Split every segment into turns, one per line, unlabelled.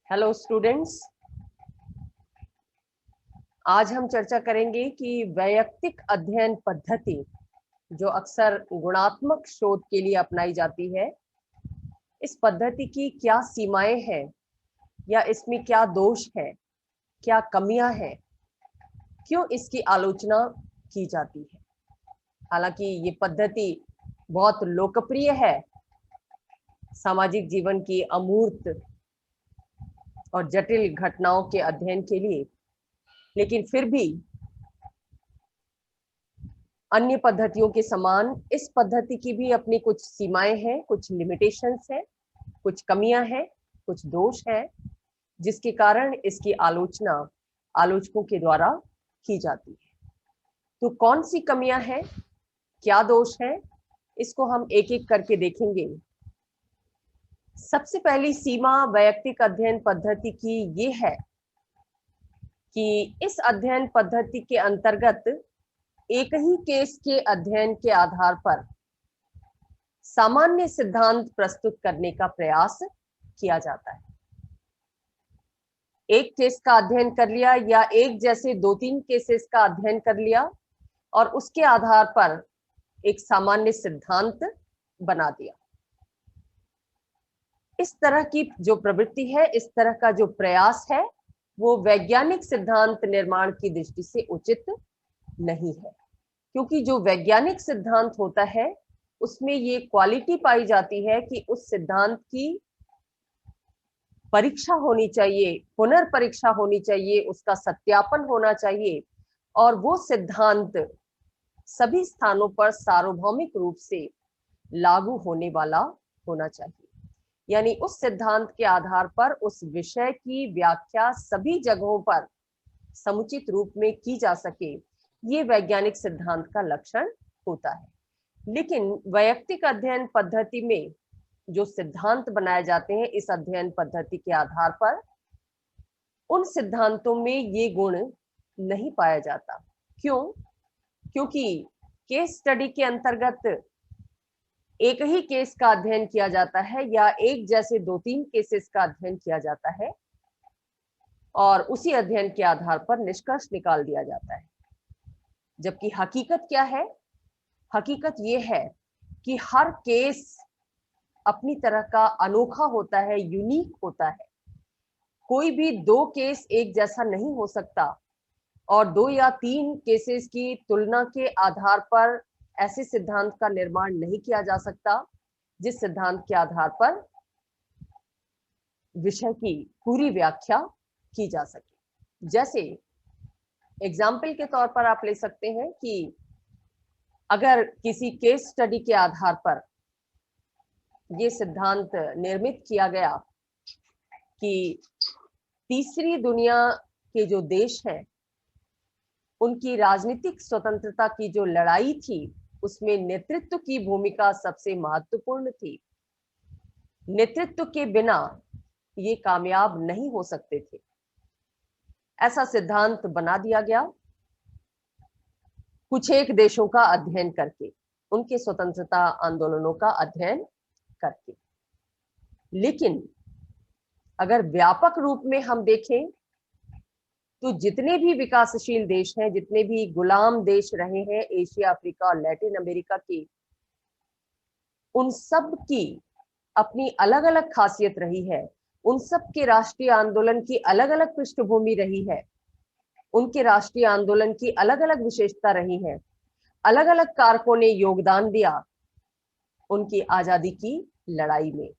Hello students, आज हम चर्चा करेंगे कि वैयक्तिक अध्ययन पद्धति जो अक्सर गुणात्मक शोध के लिए अपनाई जाती है, इस पद्धति की क्या सीमाएं हैं या इसमें क्या दोष है, क्या कमियां हैं, क्यों इसकी आलोचना की जाती है। हालांकि ये पद्धति बहुत लोकप्रिय है सामाजिक जीवन की अमूर्त और जटिल घटनाओं के अध्ययन के लिए, लेकिन फिर भी अन्य पद्धतियों के समान इस पद्धति की भी अपनी कुछ सीमाएं हैं, कुछ लिमिटेशंस हैं, कुछ कमियां हैं, कुछ दोष हैं, जिसके कारण इसकी आलोचना आलोचकों के द्वारा की जाती है। तो कौन सी कमियां हैं, क्या दोष हैं, इसको हम एक एक करके देखेंगे। सबसे पहली सीमा वैयक्तिक अध्ययन पद्धति की ये है कि इस अध्ययन पद्धति के अंतर्गत एक ही केस के अध्ययन के आधार पर सामान्य सिद्धांत प्रस्तुत करने का प्रयास किया जाता है। एक केस का अध्ययन कर लिया या एक जैसे 2-3 केसेस का अध्ययन कर लिया और उसके आधार पर एक सामान्य सिद्धांत बना दिया। इस तरह की जो प्रवृत्ति है, इस तरह का जो प्रयास है, वो वैज्ञानिक सिद्धांत निर्माण की दृष्टि से उचित नहीं है, क्योंकि जो वैज्ञानिक सिद्धांत होता है उसमें ये क्वालिटी पाई जाती है कि उस सिद्धांत की परीक्षा होनी चाहिए, पुनर्परीक्षा होनी चाहिए, उसका सत्यापन होना चाहिए और वो सिद्धांत सभी स्थानों पर सार्वभौमिक रूप से लागू होने वाला होना चाहिए। यानी उस सिद्धांत के आधार पर उस विषय की व्याख्या सभी जगहों पर समुचित रूप में की जा सके, ये वैज्ञानिक सिद्धांत का लक्षण होता है। लेकिन वैयक्तिक अध्ययन पद्धति में जो सिद्धांत बनाए जाते हैं इस अध्ययन पद्धति के आधार पर, उन सिद्धांतों में ये गुण नहीं पाया जाता। क्यों? क्योंकि केस स्टडी के अंतर्गत एक ही केस का अध्ययन किया जाता है या एक जैसे 2-3 केसेस का अध्ययन किया जाता है और उसी अध्ययन के आधार पर निष्कर्ष निकाल दिया जाता है। जबकि हकीकत क्या है? हकीकत ये है कि हर केस अपनी तरह का अनोखा होता है, यूनिक होता है। कोई भी 2 केस एक जैसा नहीं हो सकता और 2 या 3 केसेस की तुलना के आधार पर ऐसे सिद्धांत का निर्माण नहीं किया जा सकता जिस सिद्धांत के आधार पर विषय की पूरी व्याख्या की जा सके। जैसे एग्जाम्पल के तौर पर आप ले सकते हैं कि अगर किसी केस स्टडी के आधार पर ये सिद्धांत निर्मित किया गया कि तीसरी दुनिया के जो देश हैं उनकी राजनीतिक स्वतंत्रता की जो लड़ाई थी उसमें नेतृत्व की भूमिका सबसे महत्वपूर्ण थी। नेतृत्व के बिना ये कामयाब नहीं हो सकते थे। ऐसा सिद्धांत बना दिया गया कुछ एक देशों का अध्ययन करके, उनके स्वतंत्रता आंदोलनों का अध्ययन करके। लेकिन अगर व्यापक रूप में हम देखें तो जितने भी विकासशील देश हैं, जितने भी गुलाम देश रहे हैं एशिया, अफ्रीका और लैटिन अमेरिका के, उन सब की अपनी अलग अलग खासियत रही है। उन सब के राष्ट्रीय आंदोलन की अलग अलग पृष्ठभूमि रही है, उनके राष्ट्रीय आंदोलन की अलग अलग विशेषता रही है, अलग अलग कारकों ने योगदान दिया उनकी आजादी की लड़ाई में।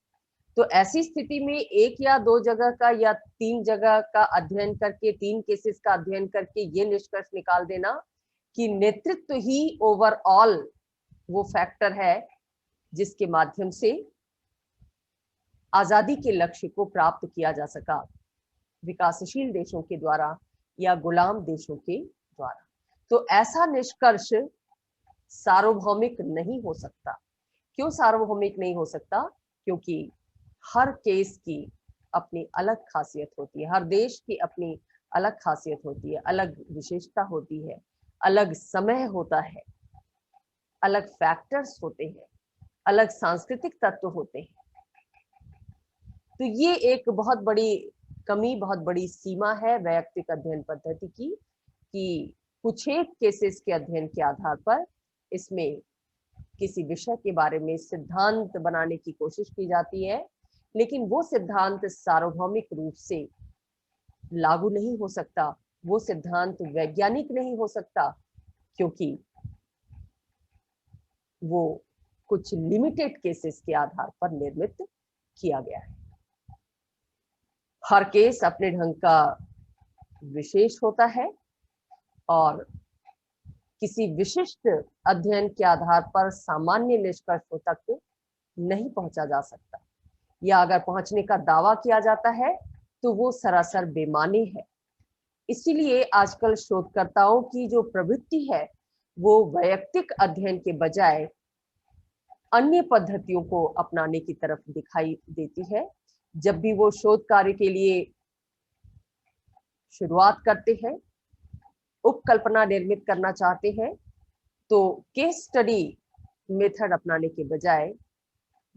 तो ऐसी स्थिति में 1 या 2 जगह का या 3 जगह का अध्ययन करके, 3 केसेस का अध्ययन करके ये निष्कर्ष निकाल देना कि नेतृत्व ही ओवरऑल वो फैक्टर है जिसके माध्यम से आजादी के लक्ष्य को प्राप्त किया जा सका विकासशील देशों के द्वारा या गुलाम देशों के द्वारा। तो ऐसा निष्कर्ष सार्वभौमिक नहीं हो सकता। क्यों सार्वभौमिक नहीं हो सकता? क्योंकि हर केस की अपनी अलग खासियत होती है, हर देश की अपनी अलग खासियत होती है, अलग विशेषता होती है, अलग समय होता है, अलग फैक्टर्स होते हैं, अलग सांस्कृतिक तत्व होते हैं। तो ये एक बहुत बड़ी कमी, बहुत बड़ी सीमा है वैयक्तिक अध्ययन पद्धति की कि कुछ एक केसेस के अध्ययन के आधार पर इसमें किसी विषय के बारे में सिद्धांत बनाने की कोशिश की जाती है, लेकिन वो सिद्धांत सार्वभौमिक रूप से लागू नहीं हो सकता, वो सिद्धांत वैज्ञानिक नहीं हो सकता, क्योंकि वो कुछ लिमिटेड केसेस के आधार पर निर्मित किया गया है। हर केस अपने ढंग का विशेष होता है और किसी विशिष्ट अध्ययन के आधार पर सामान्य निष्कर्षों तक नहीं पहुंचा जा सकता, या अगर पहुंचने का दावा किया जाता है तो वो सरासर बेमानी है। इसीलिए आजकल शोधकर्ताओं की जो प्रवृत्ति है वो वैयक्तिक अध्ययन के बजाय अन्य पद्धतियों को अपनाने की तरफ दिखाई देती है। जब भी वो शोध कार्य के लिए शुरुआत करते हैं, उपकल्पना निर्मित करना चाहते हैं, तो केस स्टडी मेथड अपनाने के बजाय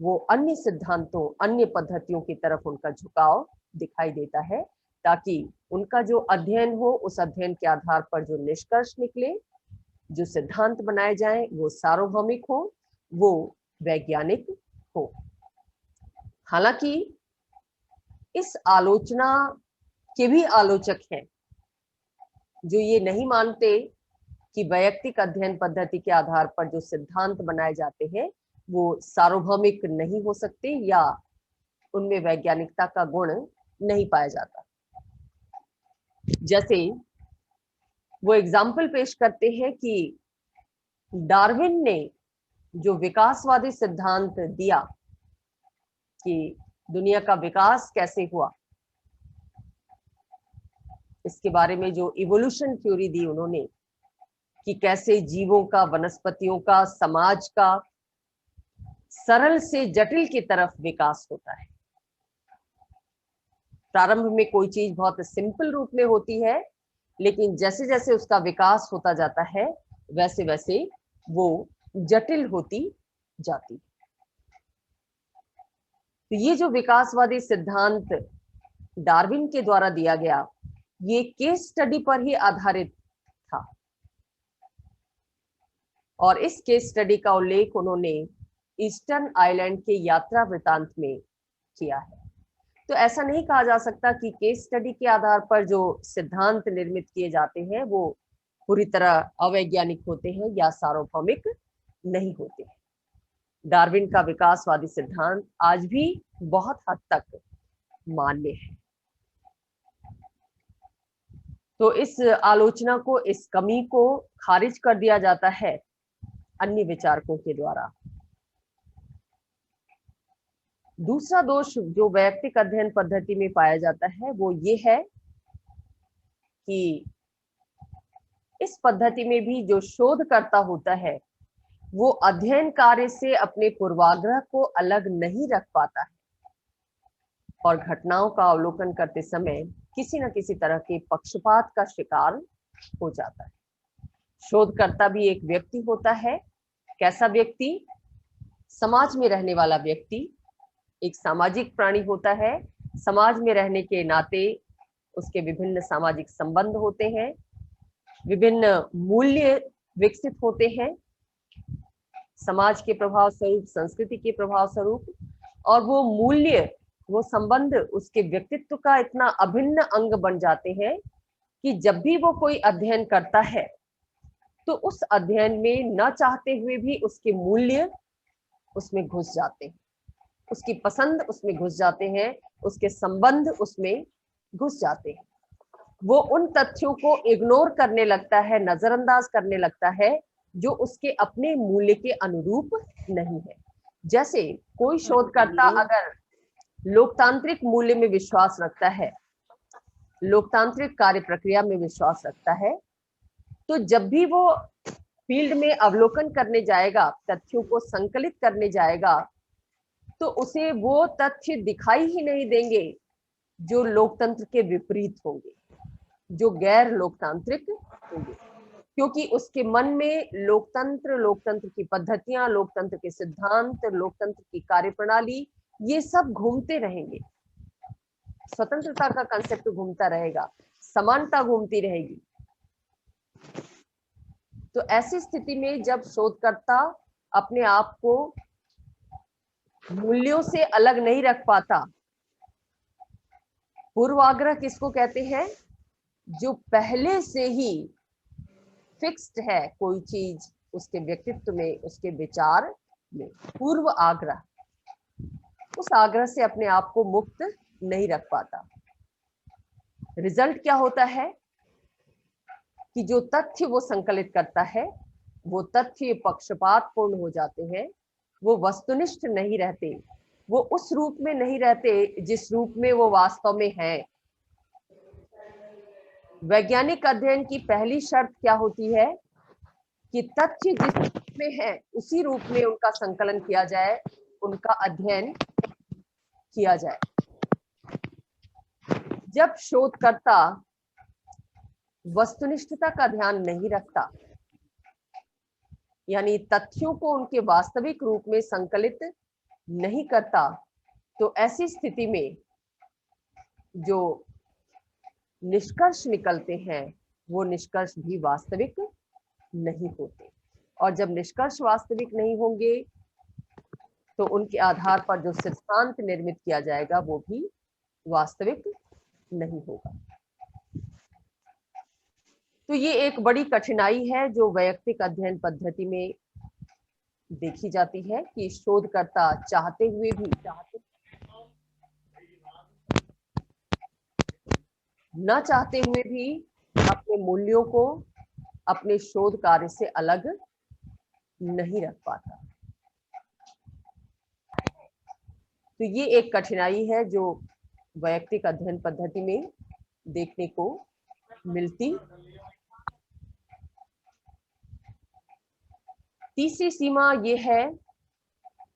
वो अन्य सिद्धांतों, अन्य पद्धतियों की तरफ उनका झुकाव दिखाई देता है, ताकि उनका जो अध्ययन हो, उस अध्ययन के आधार पर जो निष्कर्ष निकले, जो सिद्धांत बनाए जाएं, वो सार्वभौमिक हो, वो वैज्ञानिक हो। हालांकि इस आलोचना के भी आलोचक हैं जो ये नहीं मानते कि वैयक्तिक अध्ययन पद्धति के आधार पर जो सिद्धांत बनाए जाते हैं वो सार्वभौमिक नहीं हो सकते या उनमें वैज्ञानिकता का गुण नहीं पाया जाता। जैसे वो एग्जाम्पल पेश करते हैं कि डार्विन ने जो विकासवादी सिद्धांत दिया कि दुनिया का विकास कैसे हुआ, इसके बारे में जो इवोल्यूशन थ्योरी दी उन्होंने कि कैसे जीवों का, वनस्पतियों का, समाज का सरल से जटिल की तरफ विकास होता है। प्रारंभ में कोई चीज बहुत सिंपल रूप में होती है, लेकिन जैसे जैसे उसका विकास होता जाता है वैसे वैसे वो जटिल होती जाती है। तो ये जो विकासवादी सिद्धांत डार्विन के द्वारा दिया गया, ये केस स्टडी पर ही आधारित था और इस केस स्टडी का उल्लेख उन्होंने ईस्टर्न आइलैंड के यात्रा वृतांत में किया है। तो ऐसा नहीं कहा जा सकता कि केस स्टडी के आधार पर जो सिद्धांत निर्मित किए जाते हैं वो पूरी तरह अवैज्ञानिक होते हैं या सार्वभौमिक नहीं होते हैं। डार्विन का विकासवादी सिद्धांत आज भी बहुत हद तक मान्य है। तो इस आलोचना को, इस कमी को खारिज कर दिया जाता है अन्य विचारकों के द्वारा। दूसरा दोष जो वैयक्तिक अध्ययन पद्धति में पाया जाता है वो ये है कि इस पद्धति में भी जो शोधकर्ता होता है वो अध्ययन कार्य से अपने पूर्वाग्रह को अलग नहीं रख पाता है और घटनाओं का अवलोकन करते समय किसी न किसी तरह के पक्षपात का शिकार हो जाता है। शोधकर्ता भी एक व्यक्ति होता है। कैसा व्यक्ति? समाज में रहने वाला व्यक्ति, एक सामाजिक प्राणी होता है। समाज में रहने के नाते उसके विभिन्न सामाजिक संबंध होते हैं, विभिन्न मूल्य विकसित होते हैं समाज के प्रभाव स्वरूप, संस्कृति के प्रभाव स्वरूप, और वो मूल्य, वो संबंध उसके व्यक्तित्व का इतना अभिन्न अंग बन जाते हैं कि जब भी वो कोई अध्ययन करता है तो उस अध्ययन में न चाहते हुए भी उसके मूल्य उसमें घुस जाते हैं, उसकी पसंद उसमें घुस जाते हैं, उसके संबंध उसमें घुस जाते हैं। वो उन तथ्यों को इग्नोर करने लगता है, नजरअंदाज करने लगता है जो उसके अपने मूल्य के अनुरूप नहीं है। जैसे कोई शोधकर्ता अगर लोकतांत्रिक मूल्य में विश्वास रखता है, लोकतांत्रिक कार्य प्रक्रिया में विश्वास रखता है, तो जब भी वो फील्ड में अवलोकन करने जाएगा, तथ्यों को संकलित करने जाएगा, तो उसे वो तथ्य दिखाई ही नहीं देंगे जो लोकतंत्र के विपरीत होंगे, जो गैर लोकतांत्रिक होंगे, क्योंकि उसके मन में लोकतंत्र, लोकतंत्र की पद्धतियां, लोकतंत्र के सिद्धांत, लोकतंत्र की कार्यप्रणाली, ये सब घूमते रहेंगे। स्वतंत्रता का कंसेप्ट घूमता रहेगा, समानता घूमती रहेगी। तो ऐसी स्थिति में जब शोधकर्ता अपने आप को मूल्यों से अलग नहीं रख पाता, पूर्वाग्रह किसको कहते हैं? जो पहले से ही फिक्स्ड है कोई चीज उसके व्यक्तित्व में, उसके विचार में, पूर्व आग्रह, उस आग्रह से अपने आप को मुक्त नहीं रख पाता। रिजल्ट क्या होता है कि जो तथ्य वो संकलित करता है वो तथ्य पक्षपातपूर्ण हो जाते हैं, वो वस्तुनिष्ठ नहीं रहते, वो उस रूप में नहीं रहते जिस रूप में वो वास्तव में है। वैज्ञानिक अध्ययन की पहली शर्त क्या होती है कि तथ्य जिस रूप में है उसी रूप में उनका संकलन किया जाए, उनका अध्ययन किया जाए। जब शोधकर्ता वस्तुनिष्ठता का ध्यान नहीं रखता, यानी तथ्यों को उनके वास्तविक रूप में संकलित नहीं करता, तो ऐसी स्थिति में जो निष्कर्ष निकलते हैं वो निष्कर्ष भी वास्तविक नहीं होते। और जब निष्कर्ष वास्तविक नहीं होंगे तो उनके आधार पर जो सिद्धांत निर्मित किया जाएगा वो भी वास्तविक नहीं होगा। तो ये एक बड़ी कठिनाई है जो वैयक्तिक अध्ययन पद्धति में देखी जाती है कि शोधकर्ता चाहते हुए भी न चाहते हुए भी अपने मूल्यों को अपने शोध कार्य से अलग नहीं रख पाता। तो ये एक कठिनाई है जो वैयक्तिक अध्ययन पद्धति में देखने को मिलती। तीसरी सीमा ये है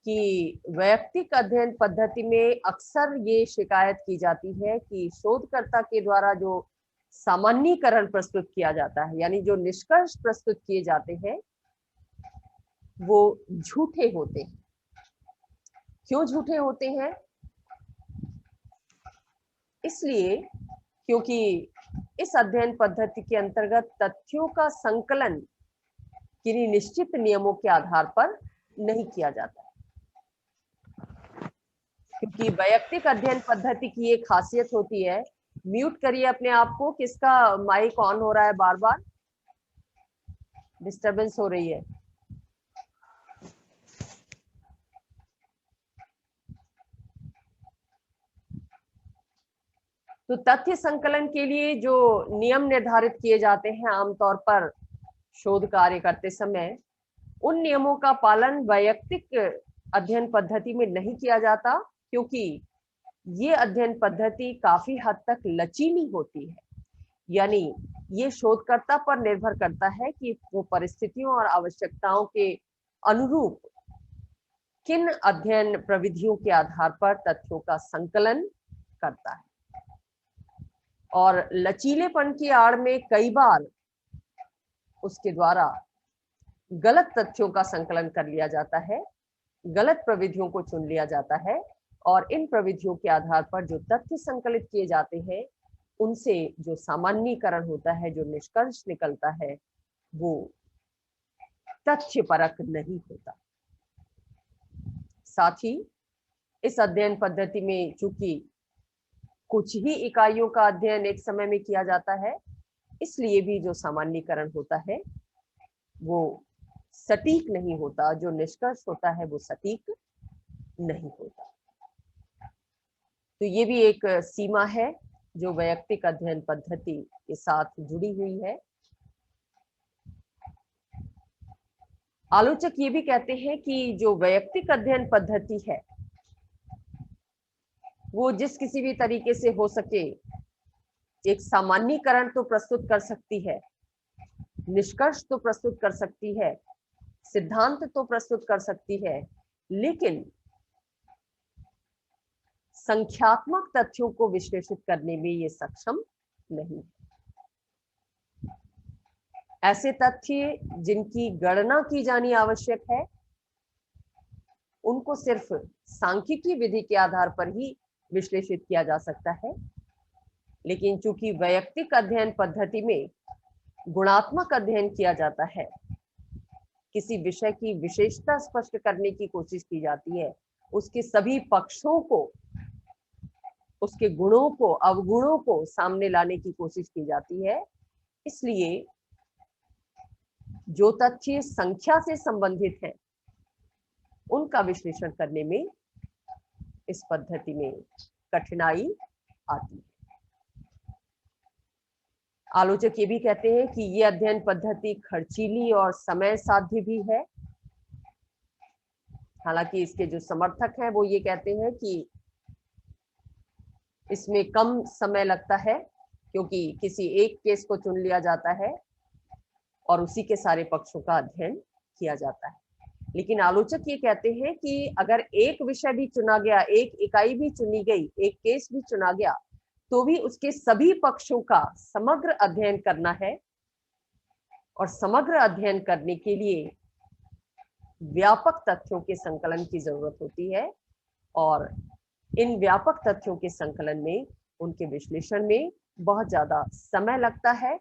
कि वैयक्तिक अध्ययन पद्धति में अक्सर ये शिकायत की जाती है कि शोधकर्ता के द्वारा जो सामान्यीकरण प्रस्तुत किया जाता है, यानी जो निष्कर्ष प्रस्तुत किए जाते हैं वो झूठे होते हैं। क्यों झूठे होते हैं? इसलिए क्योंकि इस अध्ययन पद्धति के अंतर्गत तथ्यों का संकलन किन्हीं निश्चित नियमों के आधार पर नहीं किया जाता, क्योंकि वैयक्तिक अध्ययन पद्धति की एक खासियत होती है। म्यूट करिए अपने आप को, किसका माइक ऑन हो रहा है, बार बार डिस्टरबेंस हो रही है। तो तथ्य संकलन के लिए जो नियम निर्धारित किए जाते हैं आमतौर पर शोध कार्य करते समय, उन नियमों का पालन वैयक्तिक अध्ययन पद्धति में नहीं किया जाता, क्योंकि ये अध्ययन पद्धति काफी हद तक लचीली होती है। यानी ये शोधकर्ता पर निर्भर करता है कि वो परिस्थितियों और आवश्यकताओं के अनुरूप किन अध्ययन प्रविधियों के आधार पर तथ्यों का संकलन करता है। और लचीलेपन की आड़ में कई बार उसके द्वारा गलत तथ्यों का संकलन कर लिया जाता है, गलत प्रविधियों को चुन लिया जाता है, और इन प्रविधियों के आधार पर जो तथ्य संकलित किए जाते हैं उनसे जो सामान्यीकरण होता है, जो निष्कर्ष निकलता है, वो तथ्यपरक नहीं होता। साथ ही इस अध्ययन पद्धति में चूंकि कुछ ही इकाइयों का अध्ययन एक समय में किया जाता है, इसलिए भी जो सामान्यीकरण होता है वो सटीक नहीं होता, जो निष्कर्ष होता है वो सटीक नहीं होता। तो ये भी एक सीमा है जो वैयक्तिक अध्ययन पद्धति के साथ जुड़ी हुई है। आलोचक ये भी कहते हैं कि जो वैयक्तिक अध्ययन पद्धति है वो जिस किसी भी तरीके से हो सके एक सामान्यीकरण तो प्रस्तुत कर सकती है, निष्कर्ष तो प्रस्तुत कर सकती है, सिद्धांत तो प्रस्तुत कर सकती है, लेकिन संख्यात्मक तथ्यों को विश्लेषित करने में ये सक्षम नहीं। ऐसे तथ्य जिनकी गणना की जानी आवश्यक है उनको सिर्फ सांख्यिकी विधि के आधार पर ही विश्लेषित किया जा सकता है, लेकिन चूंकि वैयक्तिक अध्ययन पद्धति में गुणात्मक अध्ययन किया जाता है, किसी विषय की विशेषता स्पष्ट करने की कोशिश की जाती है, उसके सभी पक्षों को, उसके गुणों को, अवगुणों को सामने लाने की कोशिश की जाती है। इसलिए जो तथ्य संख्या से संबंधित हैं, उनका विश्लेषण करने में इस पद्धति में कठिनाई आती है। आलोचक ये भी कहते हैं कि ये अध्ययन पद्धति खर्चीली और समय साध्य भी है। हालांकि इसके जो समर्थक हैं वो ये कहते हैं कि इसमें कम समय लगता है, क्योंकि किसी एक केस को चुन लिया जाता है और उसी के सारे पक्षों का अध्ययन किया जाता है। लेकिन आलोचक ये कहते हैं कि अगर एक विषय भी चुना गया, एक इकाई भी चुनी गई, एक केस भी चुना गया, तो भी उसके सभी पक्षों का समग्र अध्ययन करना है, और समग्र अध्ययन करने के लिए व्यापक तथ्यों के संकलन की जरूरत होती है, और इन व्यापक तथ्यों के संकलन में, उनके विश्लेषण में बहुत ज्यादा समय लगता है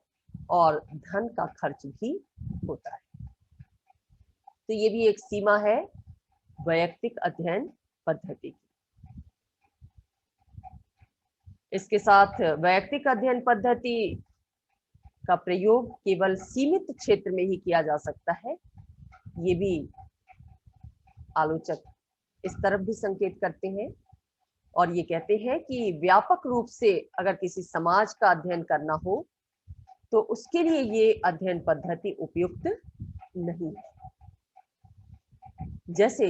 और धन का खर्च भी होता है। तो ये भी एक सीमा है वैयक्तिक अध्ययन पद्धति की। इसके साथ वैयक्तिक अध्ययन पद्धति का प्रयोग केवल सीमित क्षेत्र में ही किया जा सकता है, ये भी आलोचक इस तरफ भी संकेत करते हैं, और ये कहते हैं कि व्यापक रूप से अगर किसी समाज का अध्ययन करना हो तो उसके लिए ये अध्ययन पद्धति उपयुक्त नहीं है। जैसे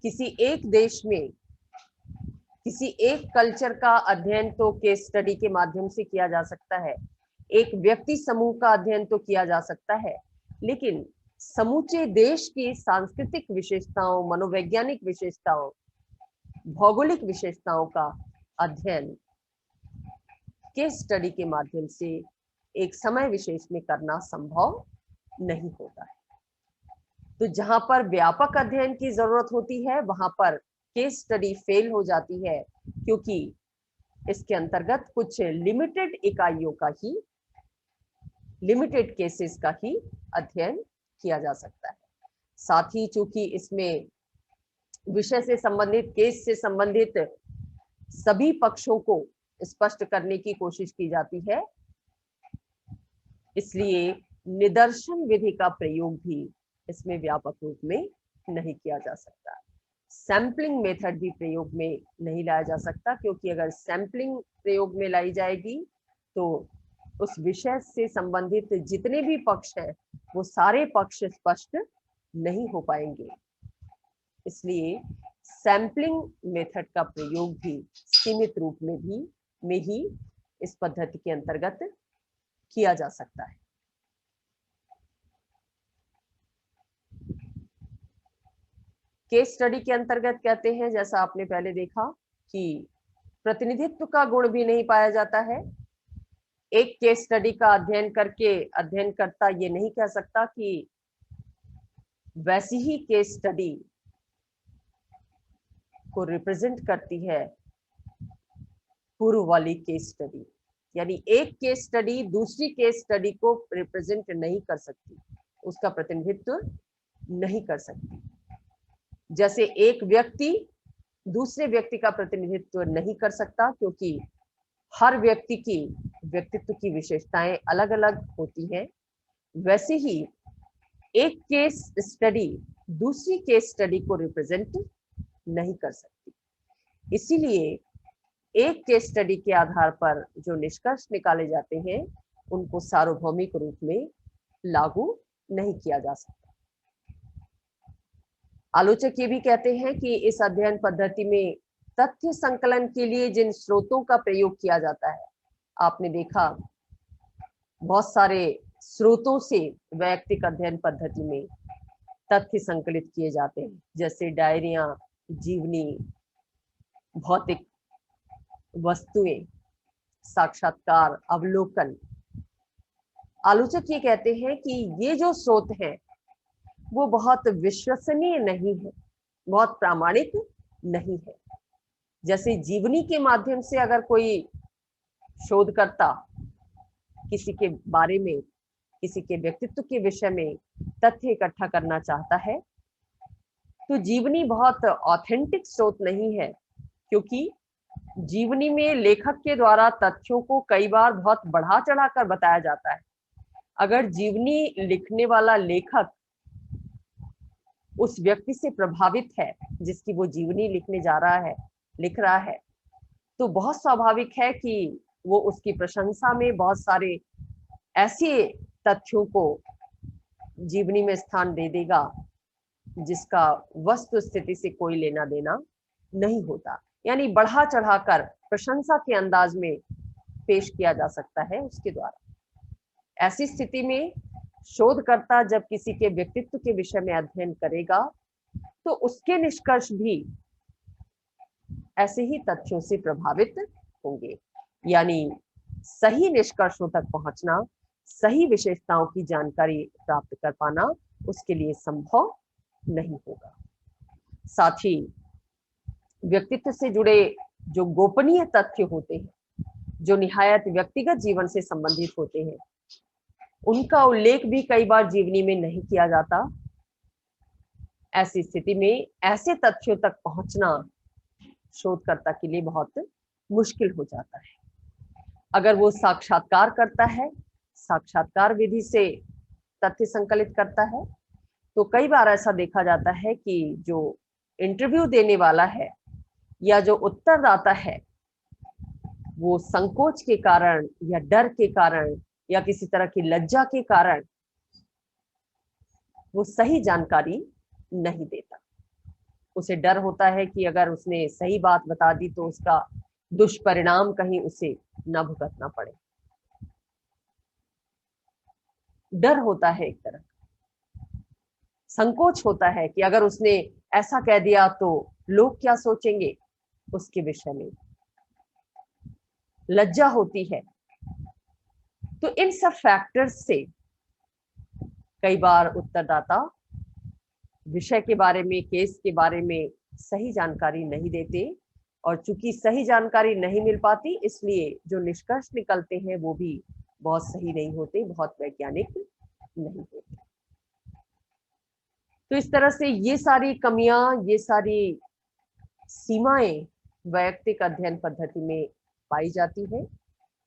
किसी एक देश में किसी एक कल्चर का अध्ययन तो केस स्टडी के माध्यम से किया जा सकता है, एक व्यक्ति समूह का अध्ययन तो किया जा सकता है, लेकिन समूचे देश की सांस्कृतिक विशेषताओं, मनोवैज्ञानिक विशेषताओं, भौगोलिक विशेषताओं का अध्ययन केस स्टडी के माध्यम से एक समय विशेष में करना संभव नहीं होता है। तो जहां पर व्यापक अध्ययन की जरूरत होती है, वहां पर केस स्टडी फेल हो जाती है, क्योंकि इसके अंतर्गत कुछ लिमिटेड इकाइयों का ही, लिमिटेड केसेस का ही अध्ययन किया जा सकता है। साथ ही चूंकि इसमें विषय से संबंधित, केस से संबंधित सभी पक्षों को स्पष्ट करने की कोशिश की जाती है, इसलिए निदर्शन विधि का प्रयोग भी इसमें व्यापक रूप में नहीं किया जा सकता। सैंपलिंग मेथड भी प्रयोग में नहीं लाया जा सकता, क्योंकि अगर सैंपलिंग प्रयोग में लाई जाएगी तो उस विषय से संबंधित जितने भी पक्ष हैं वो सारे पक्ष स्पष्ट नहीं हो पाएंगे। इसलिए सैंपलिंग मेथड का प्रयोग भी सीमित रूप में ही इस पद्धति के अंतर्गत किया जा सकता है। केस स्टडी के अंतर्गत कहते हैं, जैसा आपने पहले देखा, कि प्रतिनिधित्व का गुण भी नहीं पाया जाता है। एक केस स्टडी का अध्ययन करके अध्ययनकर्ता ये नहीं कह सकता कि वैसी ही केस स्टडी को रिप्रेजेंट करती है पूर्व वाली केस स्टडी, यानी एक केस स्टडी दूसरी केस स्टडी को रिप्रेजेंट नहीं कर सकती, उसका प्रतिनिधित्व नहीं कर सकती। जैसे एक व्यक्ति दूसरे व्यक्ति का प्रतिनिधित्व नहीं कर सकता, क्योंकि हर व्यक्ति की व्यक्तित्व की विशेषताएं अलग अलग होती हैं, वैसे ही एक केस स्टडी दूसरी केस स्टडी को रिप्रेजेंट नहीं कर सकती। इसीलिए एक केस स्टडी के आधार पर जो निष्कर्ष निकाले जाते हैं उनको सार्वभौमिक रूप में लागू नहीं किया जा सकता। आलोचक ये भी कहते हैं कि इस अध्ययन पद्धति में तथ्य संकलन के लिए जिन स्रोतों का प्रयोग किया जाता है, आपने देखा बहुत सारे स्रोतों से वैयक्तिक अध्ययन पद्धति में तथ्य संकलित किए जाते हैं, जैसे डायरियां, जीवनी, भौतिक वस्तुएं, साक्षात्कार, अवलोकन। आलोचक ये कहते हैं कि ये जो स्रोत हैं वो बहुत विश्वसनीय नहीं है, बहुत प्रामाणिक नहीं है। जैसे जीवनी के माध्यम से अगर कोई शोधकर्ता किसी के बारे में, किसी के व्यक्तित्व के विषय में तथ्य इकट्ठा करना चाहता है, तो जीवनी बहुत ऑथेंटिक स्रोत नहीं है, क्योंकि जीवनी में लेखक के द्वारा तथ्यों को कई बार बहुत बढ़ा चढ़ाकर बताया जाता है। अगर जीवनी लिखने वाला लेखक उस व्यक्ति से प्रभावित है जिसकी वो जीवनी लिखने जा रहा है, लिख रहा है, तो बहुत स्वाभाविक है कि वो उसकी प्रशंसा में बहुत सारे ऐसे तथ्यों को जीवनी में स्थान दे देगा जिसका वस्तु स्थिति से कोई लेना देना नहीं होता, यानी बढ़ा चढ़ाकर प्रशंसा के अंदाज में पेश किया जा सकता है उसके द्वारा। ऐसी स्थिति में शोधकर्ता जब किसी के व्यक्तित्व के विषय में अध्ययन करेगा तो उसके निष्कर्ष भी ऐसे ही तथ्यों से प्रभावित होंगे, यानी सही निष्कर्षों तक पहुंचना, सही विशेषताओं की जानकारी प्राप्त कर पाना उसके लिए संभव नहीं होगा। साथ ही व्यक्तित्व से जुड़े जो गोपनीय तथ्य होते हैं, जो निहायत व्यक्तिगत जीवन से संबंधित होते हैं, उनका उल्लेख भी कई बार जीवनी में नहीं किया जाता। ऐसी स्थिति में ऐसे तथ्यों तक पहुंचना शोधकर्ता के लिए बहुत मुश्किल हो जाता है। अगर वो साक्षात्कार करता है, साक्षात्कार विधि से तथ्य संकलित करता है, तो कई बार ऐसा देखा जाता है कि जो इंटरव्यू देने वाला है या जो उत्तरदाता है, वो संकोच के कारण या डर के कारण या किसी तरह की लज्जा के कारण वो सही जानकारी नहीं देता। उसे डर होता है कि अगर उसने सही बात बता दी तो उसका दुष्परिणाम कहीं उसे न भुगतना पड़े। डर होता है, एक तरह संकोच होता है कि अगर उसने ऐसा कह दिया तो लोग क्या सोचेंगे, उसके विषय में लज्जा होती है। तो इन सब फैक्टर्स से कई बार उत्तरदाता विषय के बारे में, केस के बारे में सही जानकारी नहीं देते, और चूंकि सही जानकारी नहीं मिल पाती, इसलिए जो निष्कर्ष निकलते हैं वो भी बहुत सही नहीं होते, बहुत वैज्ञानिक नहीं होते। तो इस तरह से ये सारी कमियां, ये सारी सीमाएं वैयक्तिक अध्ययन पद्धति में पाई जाती है।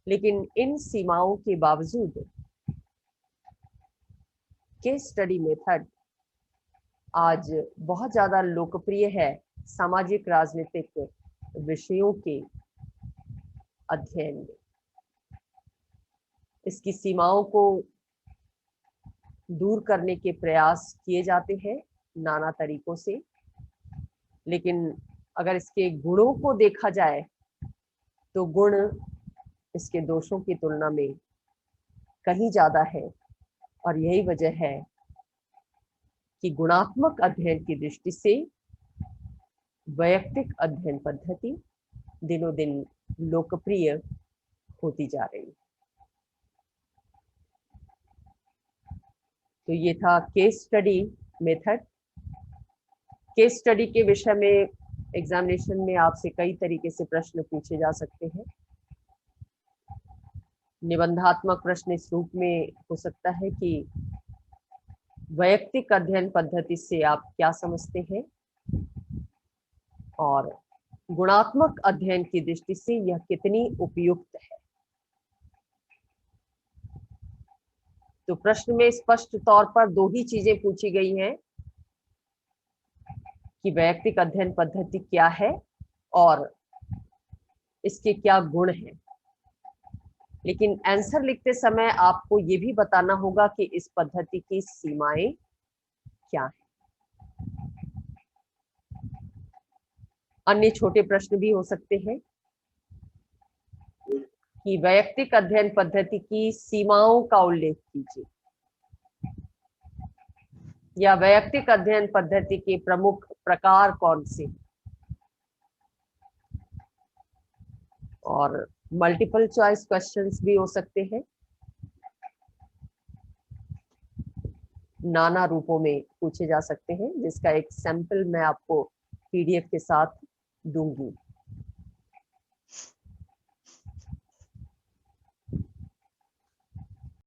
लेकिन इन सीमाओं के बावजूद केस स्टडी मेथड आज बहुत ज्यादा लोकप्रिय है सामाजिक राजनीतिक विषयों के अध्ययन में। इसकी सीमाओं को दूर करने के प्रयास किए जाते हैं नाना तरीकों से, लेकिन अगर इसके गुणों को देखा जाए तो गुण इसके दोषों की तुलना में कहीं ज्यादा है। और यही वजह है कि गुणात्मक अध्ययन की दृष्टि से वैयक्तिक अध्ययन पद्धति दिनों दिन लोकप्रिय होती जा रही है। तो ये था case study method. Case study के विषय में एग्जामिनेशन में आपसे कई तरीके से प्रश्न पूछे जा सकते हैं। निबंधात्मक प्रश्न इस रूप में हो सकता है कि वैयक्तिक अध्ययन पद्धति से आप क्या समझते हैं, और गुणात्मक अध्ययन की दृष्टि से यह कितनी उपयुक्त है। तो प्रश्न में स्पष्ट तौर पर दो ही चीजें पूछी गई हैं कि वैयक्तिक अध्ययन पद्धति क्या है और इसके क्या गुण हैं। लेकिन आंसर लिखते समय आपको ये भी बताना होगा कि इस पद्धति की सीमाएं क्या हैं। अन्य छोटे प्रश्न भी हो सकते हैं कि वैयक्तिक अध्ययन पद्धति की सीमाओं का उल्लेख कीजिए, या वैयक्तिक अध्ययन पद्धति के प्रमुख प्रकार कौन से, और मल्टीपल चॉइस क्वेश्चंस भी हो सकते हैं। नाना रूपों में पूछे जा सकते हैं, जिसका एक सैंपल मैं आपको पीडीएफ के साथ दूंगी।